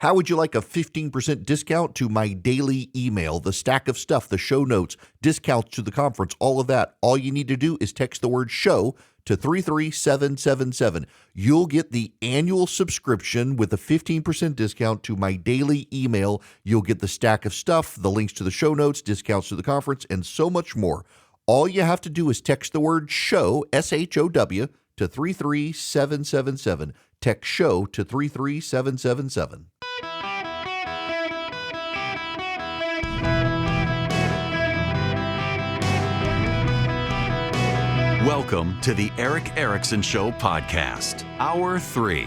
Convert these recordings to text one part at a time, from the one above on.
How would you like a 15% discount to my daily email, the stack of stuff, the show notes, discounts to the conference, all of that? All you need to do is text the word show to 33777. You'll get the annual subscription with a 15% discount to my daily email. You'll get the stack of stuff, the links to the show notes, discounts to the conference, and so much more. All you have to do is text the word show, SHOW, to 33777. Text show to 33777. Welcome to the Eric Erickson Show podcast, Hour 3.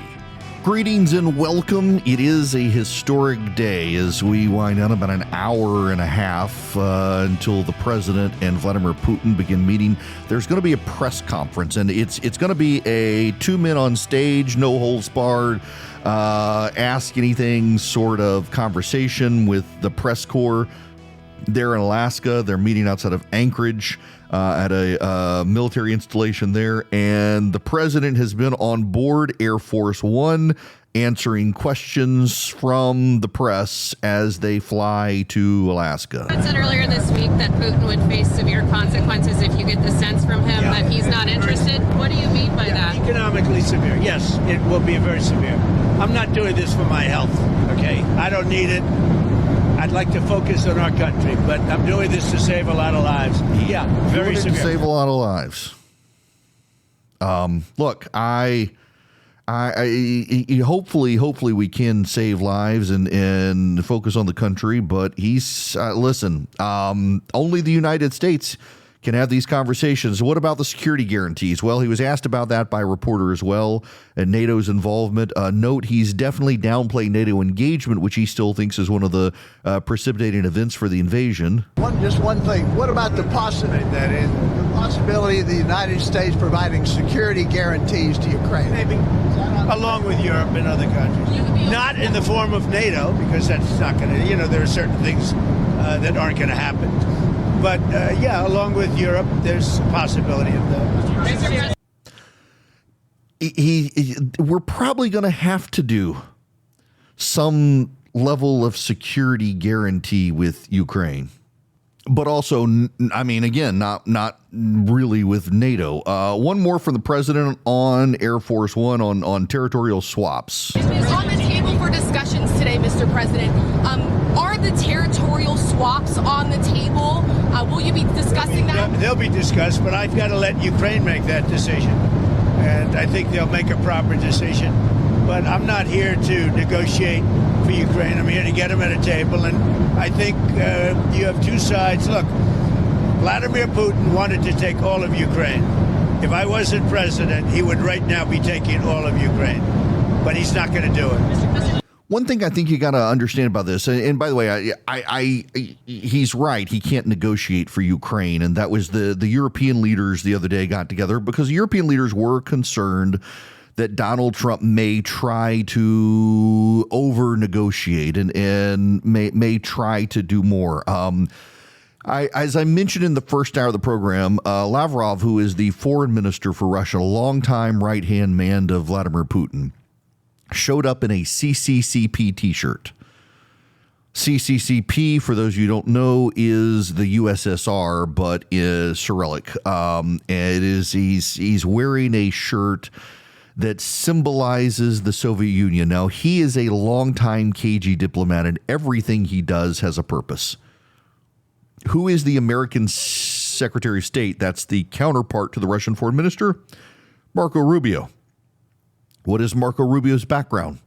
Greetings and welcome. It is a historic day as we wind down about an hour and a half until the president and Vladimir Putin begin meeting. There's going to be a press conference, and it's going to be a 2 men on stage, no holds barred, ask anything sort of conversation with the press corps. They're in Alaska. They're meeting outside of Anchorage at a military installation there. And the president has been on board Air Force One answering questions from the press as they fly to Alaska. I said earlier this week that Putin would face severe consequences if you get the sense from him that he's not interested. What do you mean by that? Economically severe. Yes, it will be very severe. I'm not doing this for my health, okay? I don't need it. I'd like to focus on our country, but I'm doing this to save a lot of lives. Yeah, very severe. To save a lot of lives. Look, I hopefully we can save lives and focus on the country. But listen. Only the United States can have these conversations. What about the security guarantees? Well, he was asked about that by a reporter as well, and NATO's involvement. Note, he's definitely downplayed NATO engagement, which he still thinks is one of the precipitating events for the invasion. Just one thing. What about the possibility of the United States providing security guarantees to Ukraine? Maybe. Along with Europe and other countries. Not in the form of NATO, because that's not going to, there are certain things that aren't going to happen. But, along with Europe, there's a possibility of that. We're probably going to have to do some level of security guarantee with Ukraine. But also, again, not really with NATO. One more from the president on Air Force One on territorial swaps. On the table for discussions today, Mr. President, are the territorial swaps on the table? Will you be discussing that? They'll be discussed, but I've got to let Ukraine make that decision. And I think they'll make a proper decision. But I'm not here to negotiate for Ukraine. I'm here to get them at a table. And I think you have two sides. Look, Vladimir Putin wanted to take all of Ukraine. If I wasn't president, he would right now be taking all of Ukraine. But he's not going to do it. One thing I think you got to understand about this, and by the way, he's right. He can't negotiate for Ukraine, and that was the European leaders the other day got together because the European leaders were concerned that Donald Trump may try to over-negotiate and may try to do more. As I mentioned in the first hour of the program, Lavrov, who is the foreign minister for Russia, a longtime right-hand man to Vladimir Putin, showed up in a CCCP t-shirt. CCCP, for those of you who don't know, is the USSR, but is Cyrillic. He's wearing a shirt that symbolizes the Soviet Union. Now, he is a longtime KG diplomat, and everything he does has a purpose. Who is the American Secretary of State? That's the counterpart to the Russian foreign minister, Marco Rubio. What is Marco Rubio's background?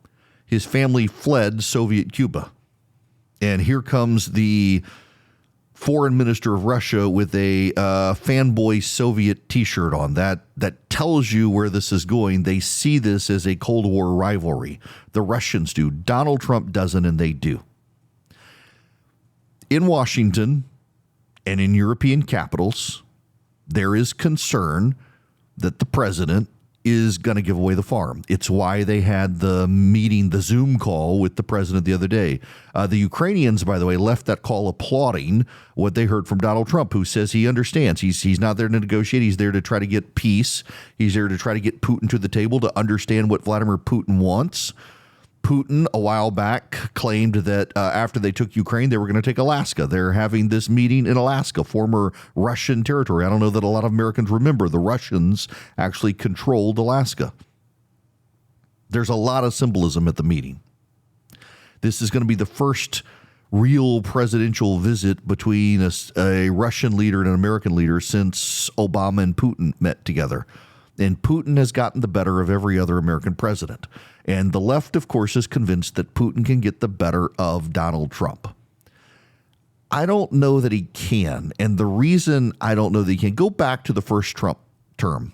His family fled Soviet Cuba. And here comes the foreign minister of Russia with a fanboy Soviet t-shirt on. That tells you where this is going. They see this as a Cold War rivalry. The Russians do. Donald Trump doesn't, and they do. In Washington and in European capitals, there is concern that the president is going to give away the farm. It's why they had the meeting, the Zoom call with the president the other day. The Ukrainians, by the way, left that call applauding what they heard from Donald Trump, who says he understands. He's not there to negotiate. He's there to try to get peace. He's there to try to get Putin to the table to understand what Vladimir Putin wants. Putin, a while back, claimed that after they took Ukraine, they were going to take Alaska. They're having this meeting in Alaska, former Russian territory. I don't know that a lot of Americans remember the Russians actually controlled Alaska. There's a lot of symbolism at the meeting. This is going to be the first real presidential visit between a Russian leader and an American leader since Obama and Putin met together. And Putin has gotten the better of every other American president. And the left, of course, is convinced that Putin can get the better of Donald Trump. I don't know that he can. And the reason I don't know that he can, go back to the first Trump term.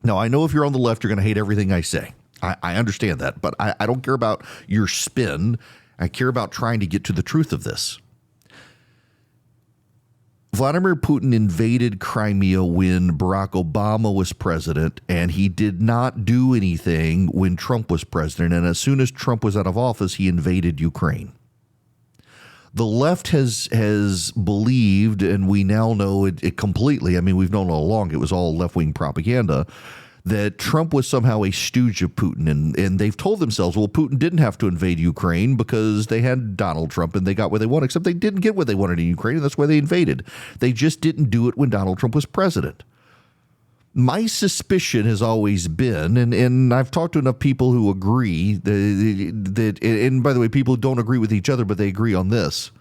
Now, I know if you're on the left, you're going to hate everything I say. I understand that. But I don't care about your spin. I care about trying to get to the truth of this. Vladimir Putin invaded Crimea when Barack Obama was president, and he did not do anything when Trump was president. And as soon as Trump was out of office, he invaded Ukraine. The left has believed, and we now know it completely. I mean, we've known all along it was all left-wing propaganda, that Trump was somehow a stooge of Putin. And they've told themselves, well, Putin didn't have to invade Ukraine because they had Donald Trump and they got what they wanted, except they didn't get what they wanted in Ukraine, and that's why they invaded. They just didn't do it when Donald Trump was president. My suspicion has always been, and I've talked to enough people who agree, that, and by the way, people don't agree with each other, but they agree on this,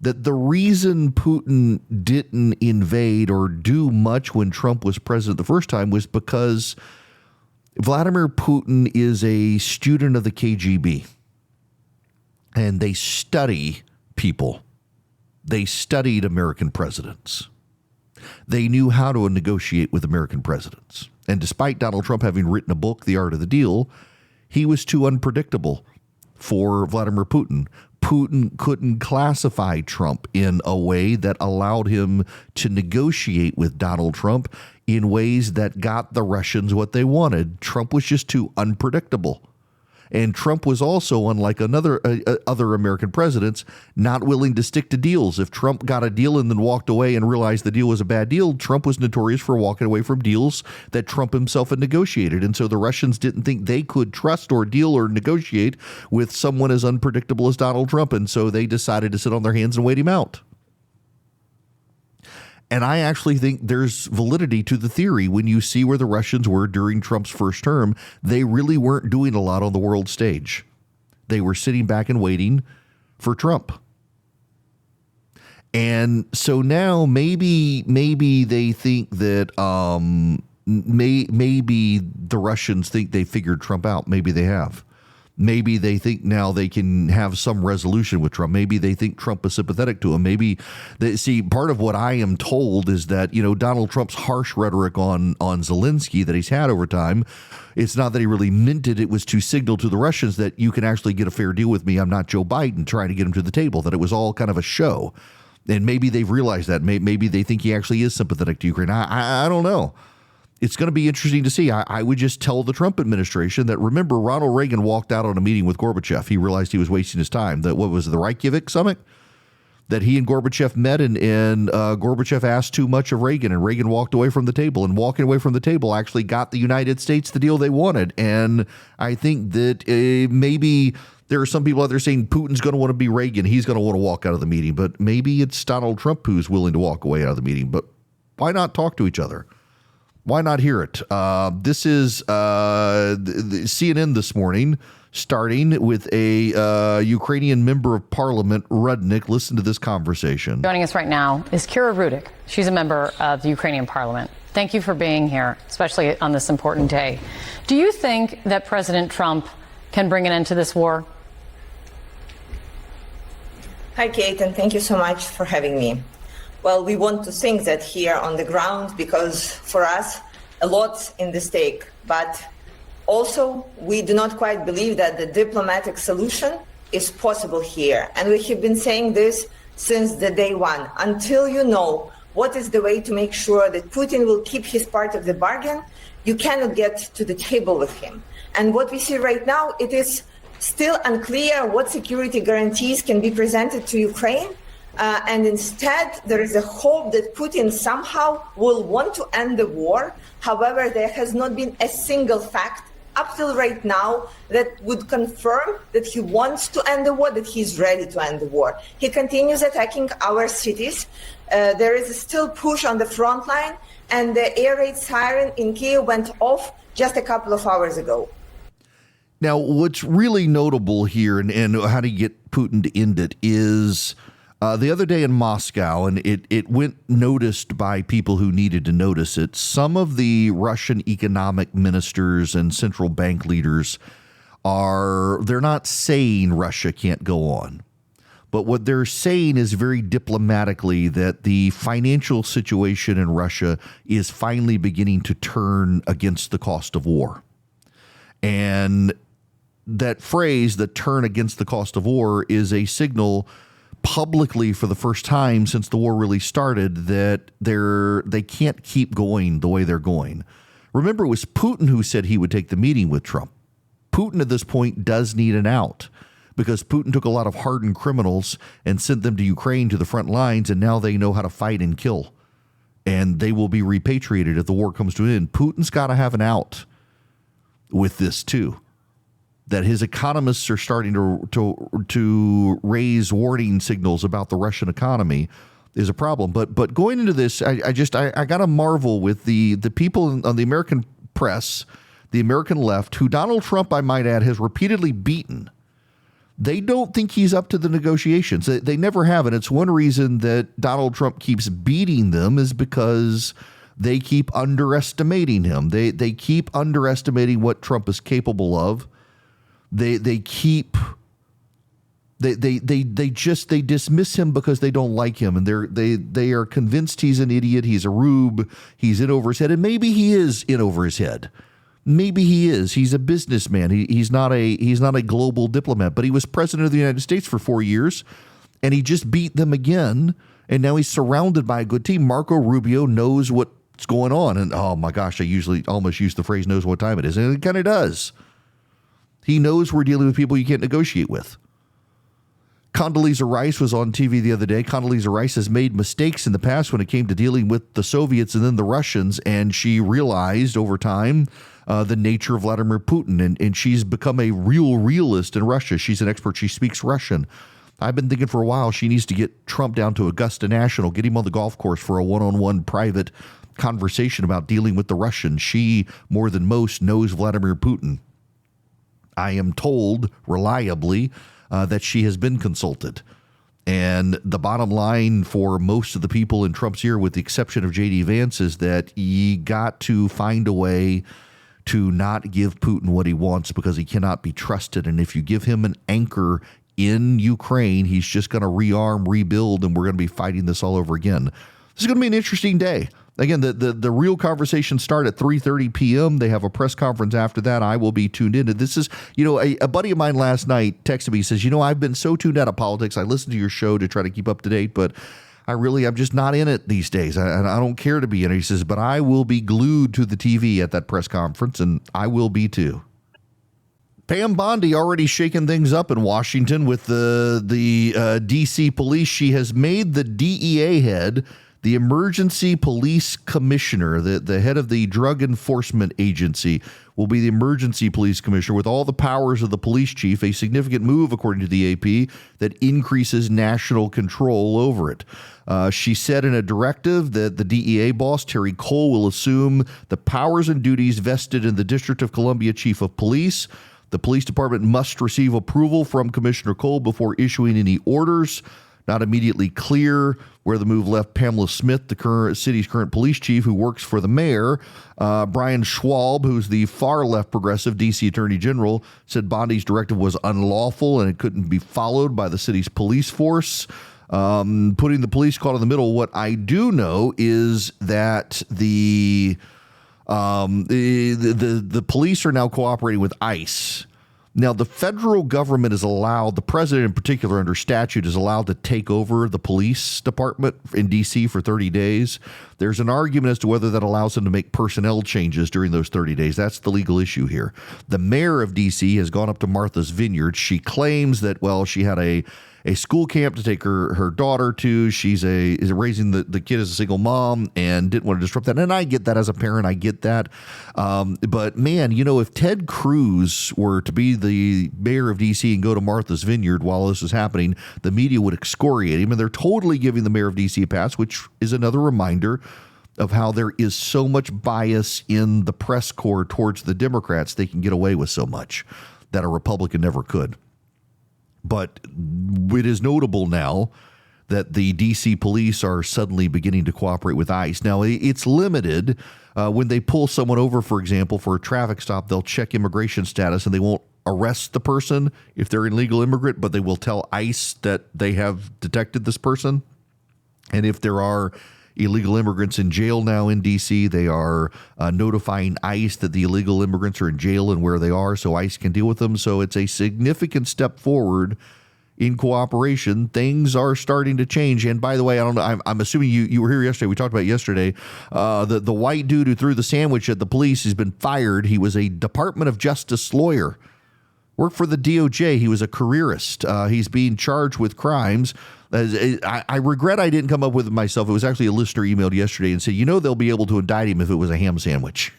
that the reason Putin didn't invade or do much when Trump was president the first time was because Vladimir Putin is a student of the KGB, and they study people. They studied American presidents. They knew how to negotiate with American presidents. And despite Donald Trump having written a book, The Art of the Deal, he was too unpredictable for Vladimir Putin. Putin couldn't classify Trump in a way that allowed him to negotiate with Donald Trump in ways that got the Russians what they wanted. Trump was just too unpredictable. And Trump was also, unlike other American presidents, not willing to stick to deals. If Trump got a deal and then walked away and realized the deal was a bad deal, Trump was notorious for walking away from deals that Trump himself had negotiated. And so the Russians didn't think they could trust or deal or negotiate with someone as unpredictable as Donald Trump. And so they decided to sit on their hands and wait him out. And I actually think there's validity to the theory. When you see where the Russians were during Trump's first term, they really weren't doing a lot on the world stage. They were sitting back and waiting for Trump. And so now maybe they think that maybe the Russians think they figured Trump out. Maybe they have. Maybe they think now they can have some resolution with Trump. Maybe they think Trump is sympathetic to him. Maybe they see part of what I am told is that, Donald Trump's harsh rhetoric on Zelensky that he's had over time, it's not that he really meant it. It was to signal to the Russians that you can actually get a fair deal with me. I'm not Joe Biden trying to get him to the table, that it was all kind of a show. And maybe they've realized that. Maybe they think he actually is sympathetic to Ukraine. I don't know. It's going to be interesting to see. I would just tell the Trump administration that, remember, Ronald Reagan walked out on a meeting with Gorbachev. He realized he was wasting his time. That, what was it, the Reykjavik summit? That he and Gorbachev met, and Gorbachev asked too much of Reagan, and Reagan walked away from the table. And walking away from the table actually got the United States the deal they wanted. And I think that maybe there are some people out there saying Putin's going to want to be Reagan. He's going to want to walk out of the meeting. But maybe it's Donald Trump who's willing to walk away out of the meeting. But why not talk to each other? Why not hear it? This is the CNN this morning, starting with a Ukrainian member of parliament, Rudnick. Listen to this conversation. Joining us right now is Kira Rudik. She's a member of the Ukrainian parliament. Thank you for being here, especially on this important day. Do you think that President Trump can bring an end to this war? Hi, Kate, and thank you so much for having me. Well, we want to think that here on the ground because for us, a lot's in the stake. But also, we do not quite believe that the diplomatic solution is possible here. And we have been saying this since the day one. Until you know what is the way to make sure that Putin will keep his part of the bargain, you cannot get to the table with him. And what we see right now, it is still unclear what security guarantees can be presented to Ukraine. And instead, there is a hope that Putin somehow will want to end the war. However, there has not been a single fact up till right now that would confirm that he wants to end the war, that he's ready to end the war. He continues attacking our cities. There is still push on the front line, and the air raid siren in Kyiv went off just a couple of hours ago. Now, what's really notable here, and how to get Putin to end it, is the other day in Moscow, and it went noticed by people who needed to notice it, some of the Russian economic ministers and central bank leaders they're not saying Russia can't go on. But what they're saying is very diplomatically that the financial situation in Russia is finally beginning to turn against the cost of war. And that phrase, the turn against the cost of war, is a signal publicly for the first time since the war really started that they can't keep going the way they're going. Remember, it was Putin who said he would take the meeting with Trump. Putin at this point does need an out because Putin took a lot of hardened criminals and sent them to Ukraine to the front lines, and now they know how to fight and kill. And they will be repatriated if the war comes to an end. Putin's got to have an out with this too. That his economists are starting to raise warning signals about the Russian economy is a problem. But going into this, I got to marvel with the people on the American press, the American left, who Donald Trump, I might add, has repeatedly beaten. They don't think he's up to the negotiations. They never have. And it's one reason that Donald Trump keeps beating them is because they keep underestimating him. They keep underestimating what Trump is capable of. They dismiss him because they don't like him, and they are convinced he's an idiot, he's a rube, he's in over his head, and maybe he is in over his head. Maybe he is. He's a businessman. He's not a global diplomat, but he was president of the United States for 4 years, and he just beat them again, and now he's surrounded by a good team. Marco Rubio knows what's going on, and oh my gosh, I usually almost use the phrase "knows what time it is," and it kind of does. He knows we're dealing with people you can't negotiate with. Condoleezza Rice was on TV the other day. Condoleezza Rice has made mistakes in the past when it came to dealing with the Soviets and then the Russians, and she realized over time the nature of Vladimir Putin, and she's become a real realist in Russia. She's an expert. She speaks Russian. I've been thinking for a while she needs to get Trump down to Augusta National, get him on the golf course for a one-on-one private conversation about dealing with the Russians. She, more than most, knows Vladimir Putin. I am told reliably that she has been consulted. And the bottom line for most of the people in Trump's ear, with the exception of J.D. Vance, is that you got to find a way to not give Putin what he wants because he cannot be trusted. And if you give him an anchor in Ukraine, he's just going to rearm, rebuild, and we're going to be fighting this all over again. This is going to be an interesting day. Again, the real conversations start at 3:30 p.m. They have a press conference after that. I will be tuned in. This is, a buddy of mine last night texted me. He says, I've been so tuned out of politics. I listen to your show to try to keep up to date, but I'm just not in it these days. I don't care to be in it. He says, but I will be glued to the TV at that press conference, and I will be too. Pam Bondi already shaking things up in Washington with the D.C. police. She has made the DEA head the emergency police commissioner. The head of the Drug Enforcement Agency will be the emergency police commissioner with all the powers of the police chief, a significant move, according to the AP, that increases national control over it. She said in a directive that the DEA boss, Terry Cole, will assume the powers and duties vested in the District of Columbia chief of police. The police department must receive approval from Commissioner Cole before issuing any orders. Not immediately clear where the move left Pamela Smith, the city's current police chief, who works for the mayor. Brian Schwab, who's the far-left progressive D.C. Attorney General, said Bondi's directive was unlawful and it couldn't be followed by the city's police force, putting the police caught in the middle. What I do know is that the police are now cooperating with ICE. Now, the federal government is allowed, the president in particular under statute is allowed to take over the police department in D.C. for 30 days. There's an argument as to whether that allows them to make personnel changes during those 30 days. That's the legal issue here. The mayor of D.C. has gone up to Martha's Vineyard. She claims that, she had a a school camp to take her daughter to. She's is raising the kid as a single mom and didn't want to disrupt that. And I get that as a parent. I get that. But man, if Ted Cruz were to be the mayor of D.C. and go to Martha's Vineyard while this was happening, the media would excoriate him. And they're totally giving the mayor of D.C. a pass, which is another reminder of how there is so much bias in the press corps towards the Democrats. They can get away with so much that a Republican never could. But it is notable now that the D.C. police are suddenly beginning to cooperate with ICE. Now, it's limited. When they pull someone over, for example, for a traffic stop, they'll check immigration status and they won't arrest the person if they're an illegal immigrant, but they will tell ICE that they have detected this person. And if there are illegal immigrants in jail now in D.C., they are notifying ICE that the illegal immigrants are in jail and where they are so ICE can deal with them. So it's a significant step forward in cooperation. Things are starting to change. And by the way, I don't know, I'm assuming you were here yesterday. We talked about it yesterday. The white dude who threw the sandwich at the police has been fired. He was a Department of Justice lawyer. Worked for the DOJ. He was a careerist. He's being charged with crimes. I regret I didn't come up with it myself. It was actually a listener emailed yesterday and said, they'll be able to indict him if it was a ham sandwich.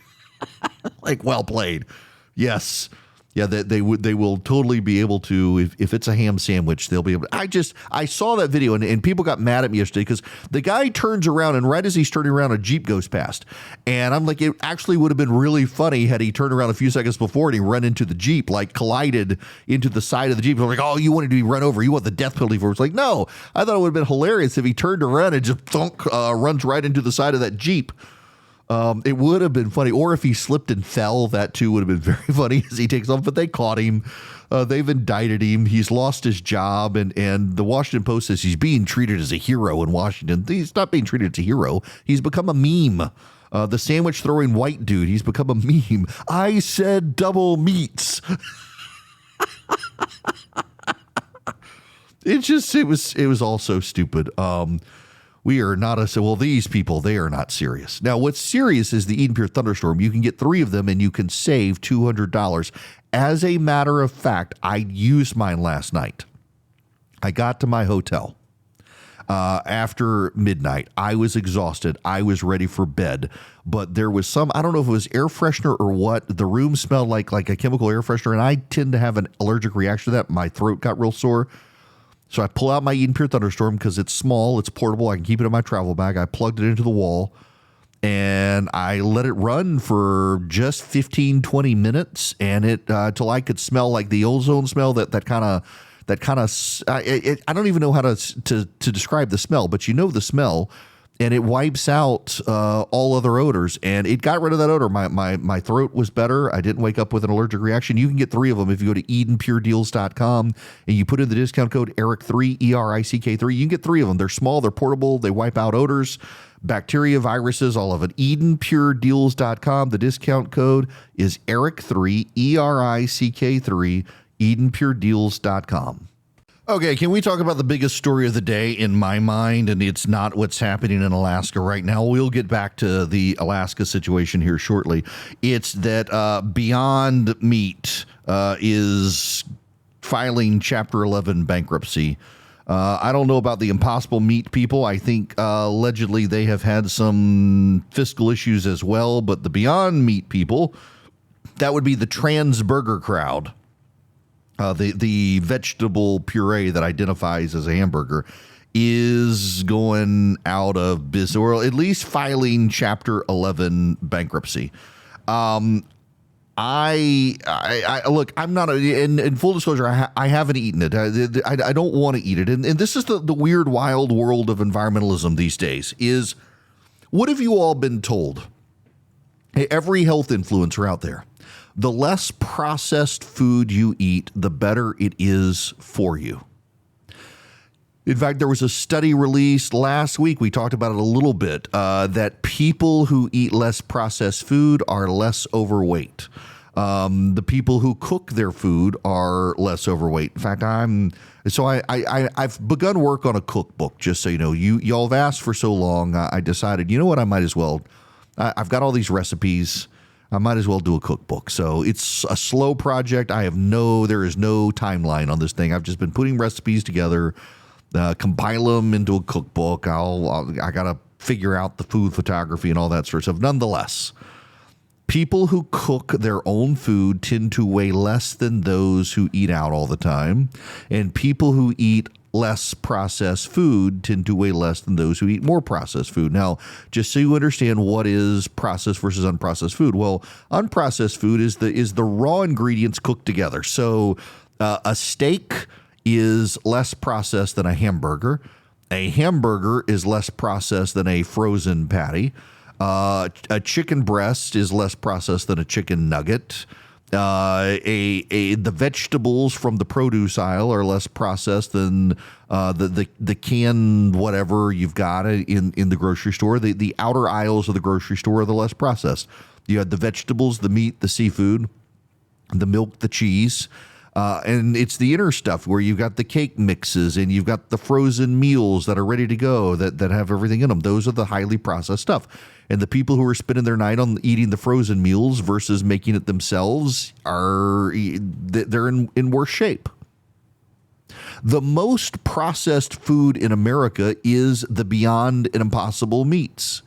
Like, well played. Yes. Yeah, they will totally be able to, if it's a ham sandwich, they'll be able to. I saw that video and people got mad at me yesterday because the guy turns around and right as he's turning around, a Jeep goes past. And I'm like, it actually would have been really funny had he turned around a few seconds before and he run into the Jeep, like collided into the side of the Jeep. I'm like, oh, you wanted to be run over. You want the death penalty for it. It's like, no, I thought it would have been hilarious if he turned around and just runs right into the side of that Jeep. It would have been funny. Or if he slipped and fell, that too would have been very funny as he takes off. But they caught him. They've indicted him. He's lost his job. And the Washington Post says he's being treated as a hero in Washington. He's not being treated as a hero. He's become a meme. The sandwich throwing white dude. He's become a meme. I said double meats. It was all so stupid. We are not these people, they are not serious. Now, what's serious is the Eden Pure Thunderstorm. You can get 3 of them and you can save $200. As a matter of fact, I used mine last night. I got to my hotel after midnight. I was exhausted. I was ready for bed. But there was I don't know if it was air freshener or what. The room smelled like a chemical air freshener, and I tend to have an allergic reaction to that. My throat got real sore. So I pull out my Eden Pure Thunderstorm because it's small, it's portable, I can keep it in my travel bag. I plugged it into the wall and I let it run for just 15, 20 minutes and till I could smell like the ozone smell, that kind of I don't even know how to describe the smell, but the smell. And it wipes out all other odors. And it got rid of that odor. My throat was better. I didn't wake up with an allergic reaction. You can get 3 of them if you go to EdenPureDeals.com and you put in the discount code ERIC3, ERICK3. You can get 3 of them. They're small, they're portable, they wipe out odors, bacteria, viruses, all of it. EdenPureDeals.com. The discount code is ERIC3, ERICK3, EdenPureDeals.com. Okay, can we talk about the biggest story of the day in my mind? And it's not what's happening in Alaska right now. We'll get back to the Alaska situation here shortly. It's that Beyond Meat is filing Chapter 11 bankruptcy. I don't know about the Impossible Meat people. I think allegedly they have had some fiscal issues as well. But the Beyond Meat people, that would be the trans burger crowd. The vegetable puree that identifies as a hamburger is going out of business, or at least filing Chapter 11 bankruptcy. Look, I'm not, in full disclosure, I haven't eaten it. I don't want to eat it. And this is the weird, wild world of environmentalism these days is, what have you all been told? Every health influencer out there, the less processed food you eat, the better it is for you. In fact, there was a study released last week, we talked about it a little bit, that people who eat less processed food are less overweight. The people who cook their food are less overweight. In fact, I've begun work on a cookbook, just so you know. Y'all have asked for so long, I decided, you know what, I might as well. I've got all these recipes. I might as well do a cookbook. So it's a slow project. There is no timeline on this thing. I've just been putting recipes together, compile them into a cookbook. I got to figure out the food photography and all that sort of stuff. Nonetheless, people who cook their own food tend to weigh less than those who eat out all the time. And people who eat less processed food tend to weigh less than those who eat more processed food. Now, just so you understand what is processed versus unprocessed food. Well, unprocessed food is the raw ingredients cooked together. So a steak is less processed than a hamburger. A hamburger is less processed than a frozen patty. A chicken breast is less processed than a chicken nugget. The vegetables from the produce aisle are less processed than the canned whatever you've got in the grocery store. The outer aisles of the grocery store are the less processed. You have the vegetables, the meat, the seafood, the milk, the cheese. And it's the inner stuff where you've got the cake mixes and you've got the frozen meals that are ready to go that have everything in them. Those are the highly processed stuff. And the people who are spending their night on eating the frozen meals versus making it themselves they're in worse shape. The most processed food in America is the Beyond and Impossible meats.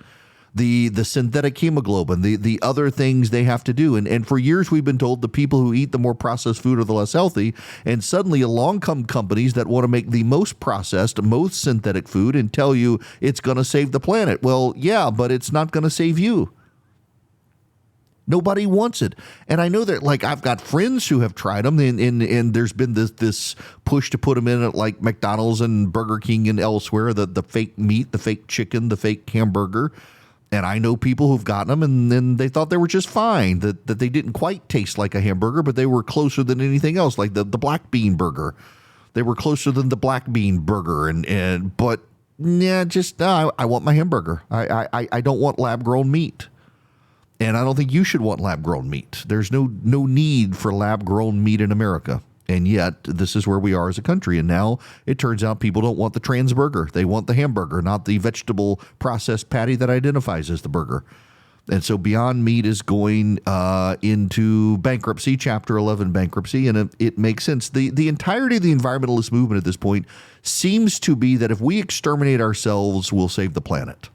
The synthetic hemoglobin, the other things they have to do. And for years we've been told the people who eat the more processed food are the less healthy. And suddenly along come companies that want to make the most processed, most synthetic food and tell you it's going to save the planet. Well, yeah, but it's not going to save you. Nobody wants it. And I know that, like, I've got friends who have tried them, and there's been this push to put them in at, like, McDonald's and Burger King and elsewhere, the fake meat, the fake chicken, the fake hamburger. And I know people who've gotten them and then they thought they were just fine, that they didn't quite taste like a hamburger, but they were closer than anything else, like the black bean burger. They were closer than the black bean burger. But I want my hamburger. I don't want lab grown meat. And I don't think you should want lab grown meat. There's no need for lab grown meat in America. And yet, this is where we are as a country. And now it turns out people don't want the trans burger. They want the hamburger, not the vegetable processed patty that identifies as the burger. And so Beyond Meat is going into bankruptcy, Chapter 11 bankruptcy, and it makes sense. The entirety of the environmentalist movement at this point seems to be that if we exterminate ourselves, we'll save the planet.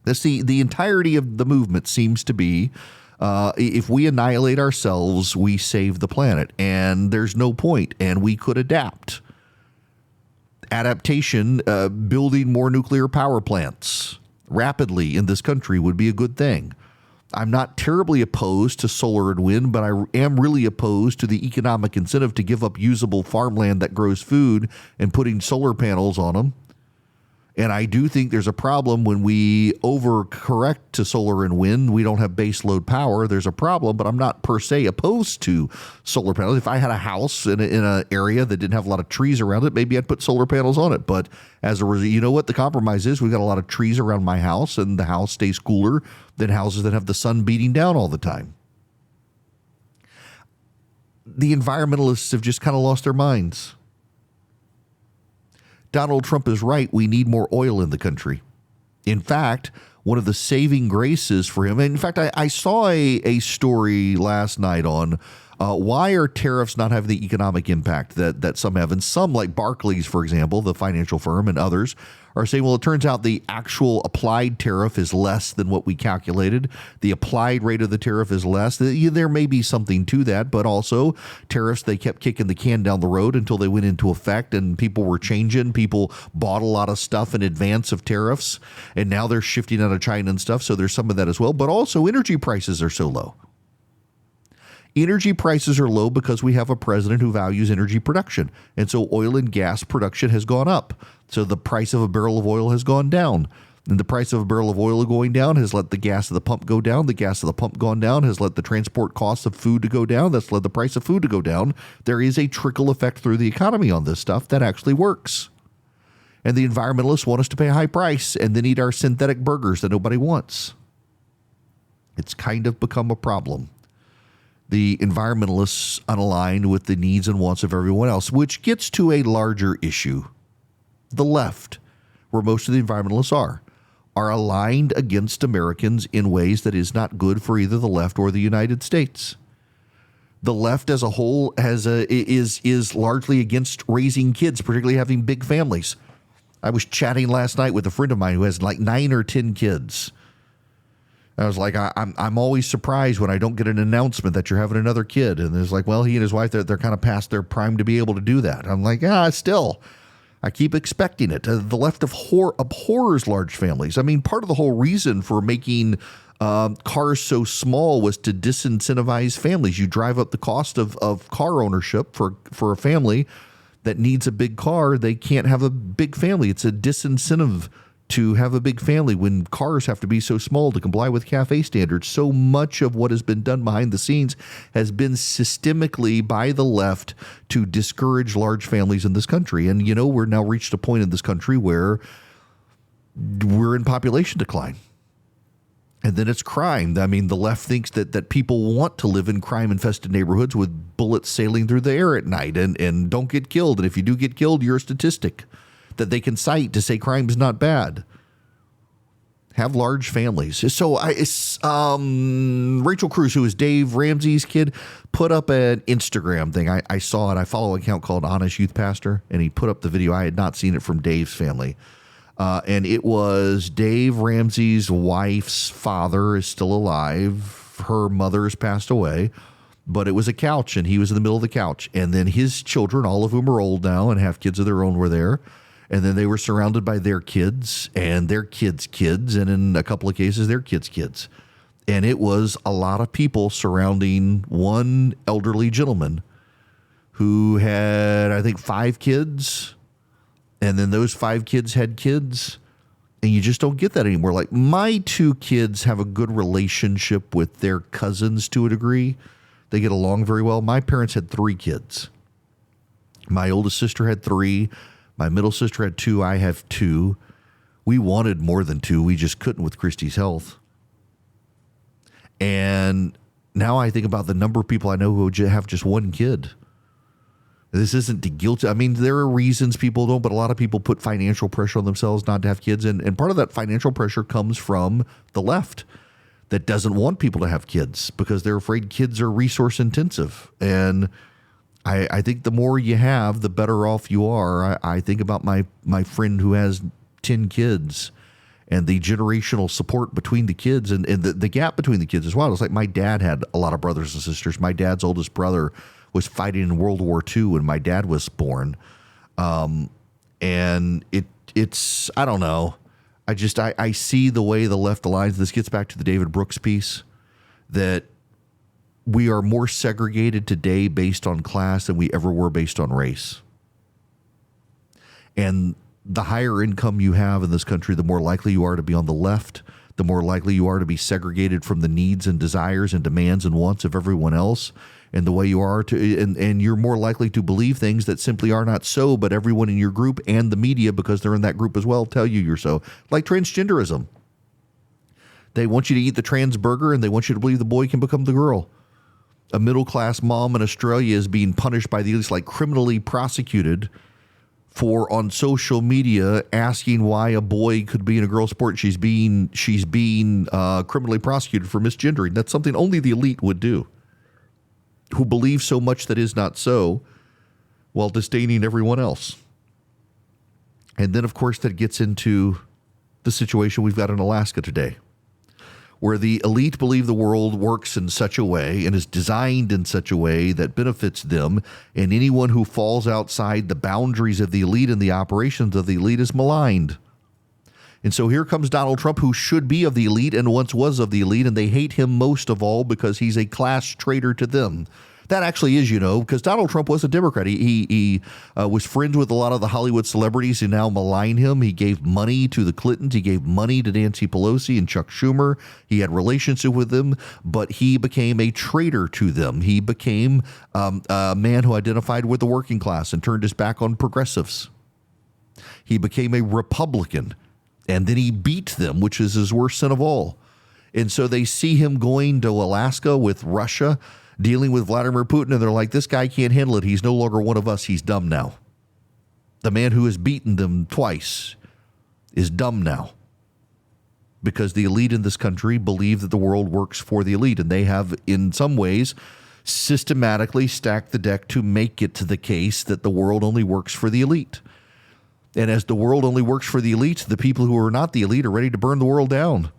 That's the entirety of the movement seems to be if we annihilate ourselves, we save the planet. And there's no point, and we could adapt. Adaptation, building more nuclear power plants rapidly in this country would be a good thing. I'm not terribly opposed to solar and wind, but I am really opposed to the economic incentive to give up usable farmland that grows food and putting solar panels on them. And I do think there's a problem when we overcorrect to solar and wind. We don't have base load power. There's a problem, but I'm not per se opposed to solar panels. If I had a house in an area that didn't have a lot of trees around it, maybe I'd put solar panels on it. But as a result, you know what the compromise is? We've got a lot of trees around my house, and the house stays cooler than houses that have the sun beating down all the time. The environmentalists have just kind of lost their minds. Donald Trump is right. We need more oil in the country. In fact, one of the saving graces for him, and in fact, I saw a story last night on why are tariffs not having the economic impact that some have. And some, like Barclays, for example, the financial firm, and others, are saying, well, it turns out the actual applied tariff is less than what we calculated. The applied rate of the tariff is less. There may be something to that, but also tariffs, they kept kicking the can down the road until they went into effect and people were changing. People bought a lot of stuff in advance of tariffs, and now they're shifting out of China and stuff. So there's some of that as well. But also energy prices are so low. Energy prices are low because we have a president who values energy production. And so oil and gas production has gone up. So the price of a barrel of oil has gone down. And the price of a barrel of oil going down has let the gas of the pump go down. The gas of the pump gone down has let the transport costs of food to go down. That's led the price of food to go down. There is a trickle effect through the economy on this stuff that actually works. And the environmentalists want us to pay a high price and then eat our synthetic burgers that nobody wants. It's kind of become a problem. The environmentalists unaligned with the needs and wants of everyone else, which gets to a larger issue. The left, where most of the environmentalists are. are aligned against Americans in ways that is not good for either the left or the United States. The left as a whole is largely against raising kids, particularly having big families. I was chatting last night with a friend of mine who has like 9 or 10 kids. I was like, I'm always surprised when I don't get an announcement that you're having another kid. And it's like, well, he and his wife, they're kind of past their prime to be able to do that. I'm like, still, I keep expecting it. The left abhors large families. I mean, part of the whole reason for making cars so small was to disincentivize families. You drive up the cost of car ownership for a family that needs a big car. They can't have a big family. It's a disincentive to have a big family when cars have to be so small to comply with CAFE standards. So much of what has been done behind the scenes has been systemically by the left to discourage large families in this country. And, we're now reached a point in this country where we're in population decline. And then it's crime. I mean, the left thinks that people want to live in crime-infested neighborhoods with bullets sailing through the air at night and don't get killed. And if you do get killed, you're a statistic that they can cite to say crime is not bad. Have large families. So Rachel Cruz, who is Dave Ramsey's kid, put up an Instagram thing. I saw it. I follow an account called Honest Youth Pastor, and he put up the video. I had not seen it from Dave's family. And it was Dave Ramsey's wife's father is still alive. Her mother has passed away. But it was a couch, and he was in the middle of the couch. And then his children, all of whom are old now and have kids of their own, were there. And then they were surrounded by their kids and their kids' kids, and in a couple of cases, their kids' kids. And it was a lot of people surrounding one elderly gentleman who had, I think, 5 kids. And then those 5 kids had kids. And you just don't get that anymore. Like, my 2 kids have a good relationship with their cousins to a degree. They get along very well. My parents had 3 kids. My oldest sister had 3. My middle sister had 2. I have 2. We wanted more than 2. We just couldn't with Christy's health. And now I think about the number of people I know who have just 1 kid. This isn't to guilt. I mean, there are reasons people don't, but a lot of people put financial pressure on themselves not to have kids. And part of that financial pressure comes from the left that doesn't want people to have kids because they're afraid kids are resource intensive. And I think the more you have, the better off you are. I think about my friend who has 10 kids and the generational support between the kids and the gap between the kids as well. It's like my dad had a lot of brothers and sisters. My dad's oldest brother was fighting in World War II when my dad was born. And it's I don't know. I see the way the left aligns. This gets back to the David Brooks piece that we are more segregated today based on class than we ever were based on race. And the higher income you have in this country, the more likely you are to be on the left, the more likely you are to be segregated from the needs and desires and demands and wants of everyone else. And the way you are to, and you're more likely to believe things that simply are not so, but everyone in your group and the media, because they're in that group as well, tell you you're so. Like transgenderism. They want you to eat the trans burger and they want you to believe the boy can become the girl. A middle-class mom in Australia is being punished by the elites, like criminally prosecuted for on social media asking why a boy could be in a girl sport. She's being criminally prosecuted for misgendering. That's something only the elite would do, who believe so much that is not so, while disdaining everyone else. And then, of course, that gets into the situation we've got in Alaska today, where the elite believe the world works in such a way and is designed in such a way that benefits them, and anyone who falls outside the boundaries of the elite and the operations of the elite is maligned. And so here comes Donald Trump, who should be of the elite and once was of the elite, and they hate him most of all because he's a class traitor to them. That actually is, because Donald Trump was a Democrat. He was friends with a lot of the Hollywood celebrities who now malign him. He gave money to the Clintons. He gave money to Nancy Pelosi and Chuck Schumer. He had relationship with them, but he became a traitor to them. He became a man who identified with the working class and turned his back on progressives. He became a Republican, and then he beat them, which is his worst sin of all. And so they see him going to Alaska with Russia, dealing with Vladimir Putin, and they're like, this guy can't handle it. He's no longer one of us. He's dumb now. The man who has beaten them twice is dumb now. because the elite in this country believe that the world works for the elite, and they have, in some ways, systematically stacked the deck to make it to the case that the world only works for the elite. And as the world only works for the elite, the people who are not the elite are ready to burn the world down.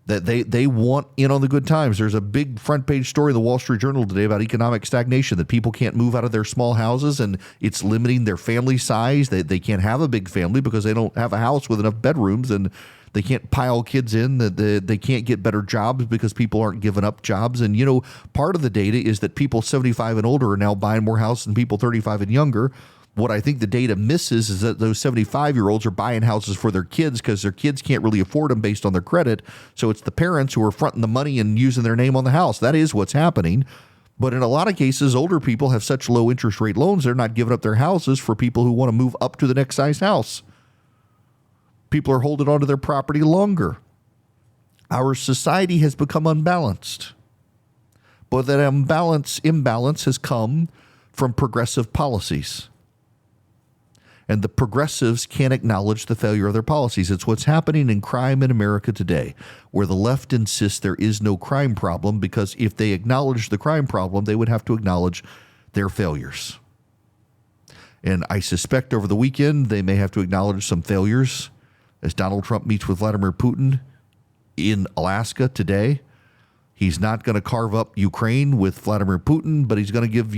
That they want in on the good times. There's a big front page story in the Wall Street Journal today about economic stagnation, that people can't move out of their small houses and it's limiting their family size. They can't have a big family because they don't have a house with enough bedrooms, and they can't pile kids in. They can't get better jobs because people aren't giving up jobs. And, you know, part of the data is that people 75 and older are now buying more houses than people 35 and younger. What I think the data misses is that those 75-year-olds are buying houses for their kids because their kids can't really afford them based on their credit. So it's the parents who are fronting the money and using their name on the house. That is what's happening. But in a lot of cases, older people have such low interest rate loans, they're not giving up their houses for people who want to move up to the next size house. People are holding on to their property longer. Our society has become unbalanced. But that imbalance has come from progressive policies. And the progressives can't acknowledge the failure of their policies. It's what's happening in crime in America today, where the left insists there is no crime problem, because if they acknowledge the crime problem, they would have to acknowledge their failures. And I suspect over the weekend, they may have to acknowledge some failures as Donald Trump meets with Vladimir Putin in Alaska today. He's not going to carve up Ukraine with Vladimir Putin, but he's going to give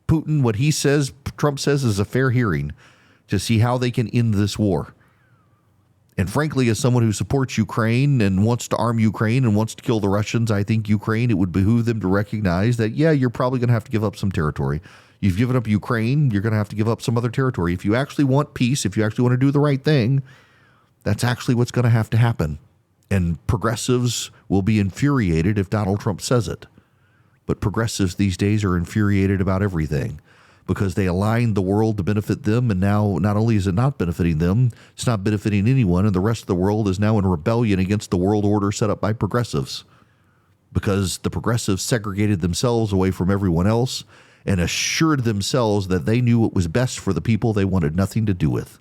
Putin what he says, Trump says, is a fair hearing to see how they can end this war. And frankly, as someone who supports Ukraine and wants to arm Ukraine and wants to kill the Russians, I think Ukraine, it would behoove them to recognize that, yeah, you're probably going to have to give up some territory. You've given up Ukraine, you're going to have to give up some other territory. If you actually want peace, if you actually want to do the right thing, that's actually what's going to have to happen. And progressives will be infuriated if Donald Trump says it. But progressives these days are infuriated about everything, because they aligned the world to benefit them, and now not only is it not benefiting them, it's not benefiting anyone, and the rest of the world is now in rebellion against the world order set up by progressives, because the progressives segregated themselves away from everyone else and assured themselves that they knew what was best for the people they wanted nothing to do with.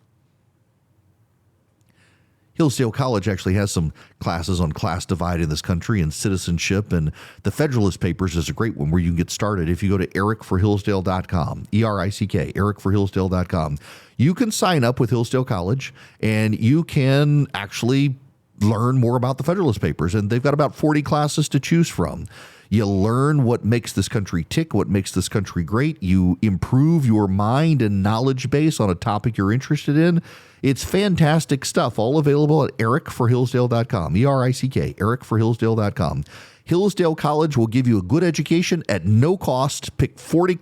Hillsdale College actually has some classes on class divide in this country and citizenship, and the Federalist Papers is a great one where you can get started. If you go to ericforhillsdale.com, ERICK, ericforhillsdale.com, you can sign up with Hillsdale College, and you can actually learn more about the Federalist Papers, and they've got about 40 classes to choose from. You learn what makes this country tick, what makes this country great. You improve your mind and knowledge base on a topic you're interested in. It's fantastic stuff, all available at ericforhillsdale.com, ERICK, ericforhillsdale.com. Hillsdale College will give you a good education at no cost. Pick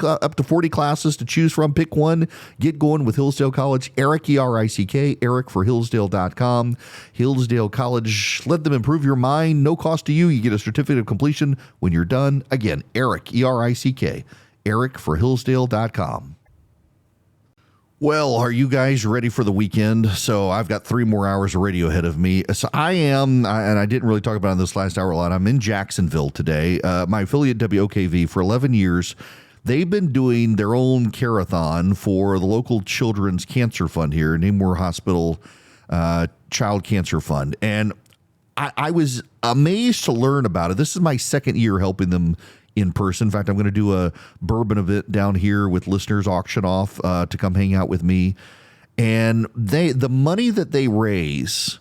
up to 40 classes to choose from. Pick one. Get going with Hillsdale College. Eric, ERICK, ericforhillsdale.com. Hillsdale College, let them improve your mind. No cost to you. You get a certificate of completion when you're done. Again, Eric, ERICK, ericforhillsdale.com. Well, are you guys ready for the weekend? So I've got 3 more hours of radio ahead of me. So I am, and I didn't really talk about it in this last hour a lot, I'm in Jacksonville today. My affiliate WOKV, for 11 years, they've been doing their own care-a-thon for the local Children's Cancer Fund here, Namur Hospital Child Cancer Fund. And I was amazed to learn about it. This is my second year helping them in person. In fact, I'm going to do a bourbon event down here with listeners, auction off to come hang out with me. And the money that they raise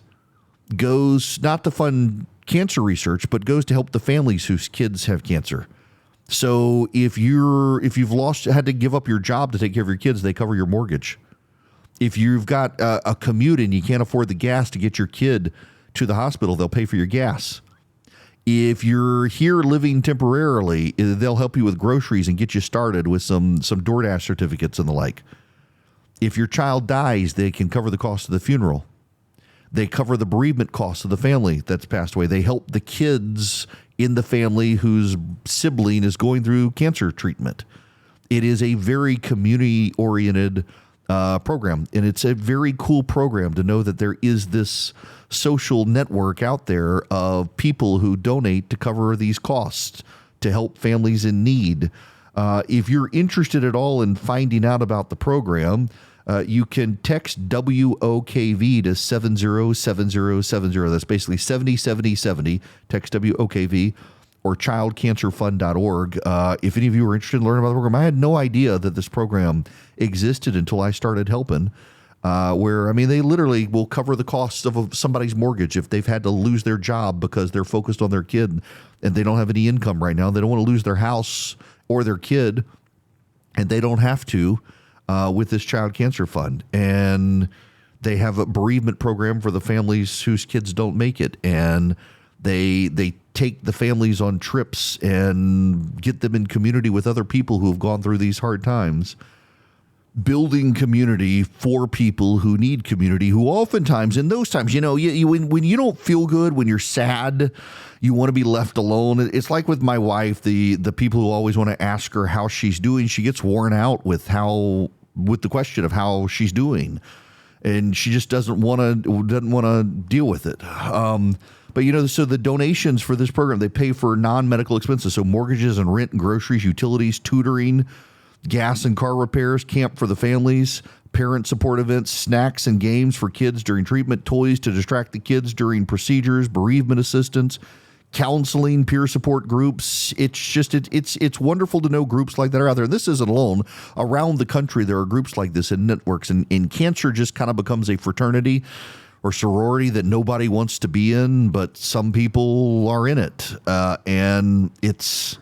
goes not to fund cancer research, but goes to help the families whose kids have cancer. So if you've had to give up your job to take care of your kids, they cover your mortgage. If you've got a commute and you can't afford the gas to get your kid to the hospital, they'll pay for your gas. If you're here living temporarily, they'll help you with groceries and get you started with some DoorDash certificates and the like. If your child dies, they can cover the cost of the funeral. They cover the bereavement costs of the family that's passed away. They help the kids in the family whose sibling is going through cancer treatment. It is a very community-oriented program, and it's a very cool program to know that there is this social network out there of people who donate to cover these costs to help families in need. If you're interested at all in finding out about the program, You can text WOKV to 707070. That's basically 707070. Text WOKV or childcancerfund.org. If any of you are interested in learning about the program, I had no idea that this program existed until I started helping. Where, I mean, they literally will cover the costs of somebody's mortgage if they've had to lose their job because they're focused on their kid and they don't have any income right now. They don't want to lose their house or their kid, and they don't have to with this child cancer fund. And they have a bereavement program for the families whose kids don't make it. And they take the families on trips and get them in community with other people who have gone through these hard times. Building community for people who need community, who oftentimes in those times, you know, when you don't feel good, when you're sad, you want to be left alone. It's like with my wife, the people who always want to ask her how she's doing. She gets worn out with the question of how she's doing, and she just doesn't want to deal with it. But, you know, so the donations for this program, they pay for non-medical expenses. So mortgages and rent and groceries, utilities, tutoring, gas and car repairs, camp for the families, parent support events, snacks and games for kids during treatment, toys to distract the kids during procedures, bereavement assistance, counseling, peer support groups. It's just, it's wonderful to know groups like that are out there. This isn't alone. Around the country, there are groups like this and networks, and cancer just kind of becomes a fraternity or sorority that nobody wants to be in, but some people are in it. And it's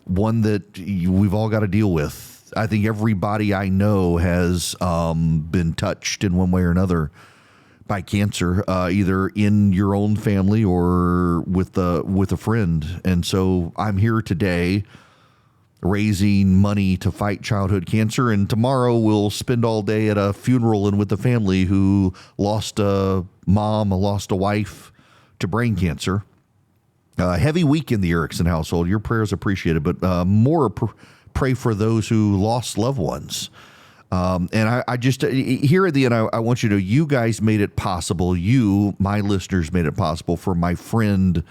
one that we've all got to deal with. I think everybody I know has been touched in one way or another by cancer, either in your own family or with a friend. And so I'm here today raising money to fight childhood cancer. And tomorrow we'll spend all day at a funeral and with the family who lost a mom, lost a wife to brain cancer. Heavy week in the Erickson household. Your prayers appreciated, but more pray for those who lost loved ones. And I just, here at the end, I want you to know, you guys made it possible. You, my listeners, made it possible for my friend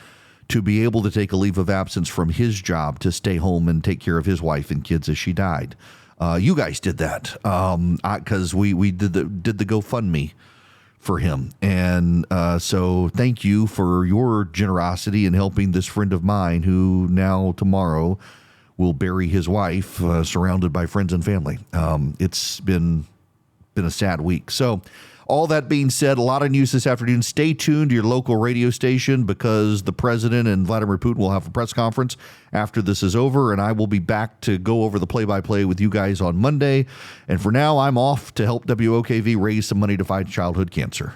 to be able to take a leave of absence from his job to stay home and take care of his wife and kids as she died. You guys did that because we did the GoFundMe for him. And so thank you for your generosity in helping this friend of mine who now tomorrow will bury his wife surrounded by friends and family. It's been a sad week. So all that being said, a lot of news this afternoon. Stay tuned to your local radio station because the president and Vladimir Putin will have a press conference after this is over, and I will be back to go over the play-by-play with you guys on Monday. And for now, I'm off to help WOKV raise some money to fight childhood cancer.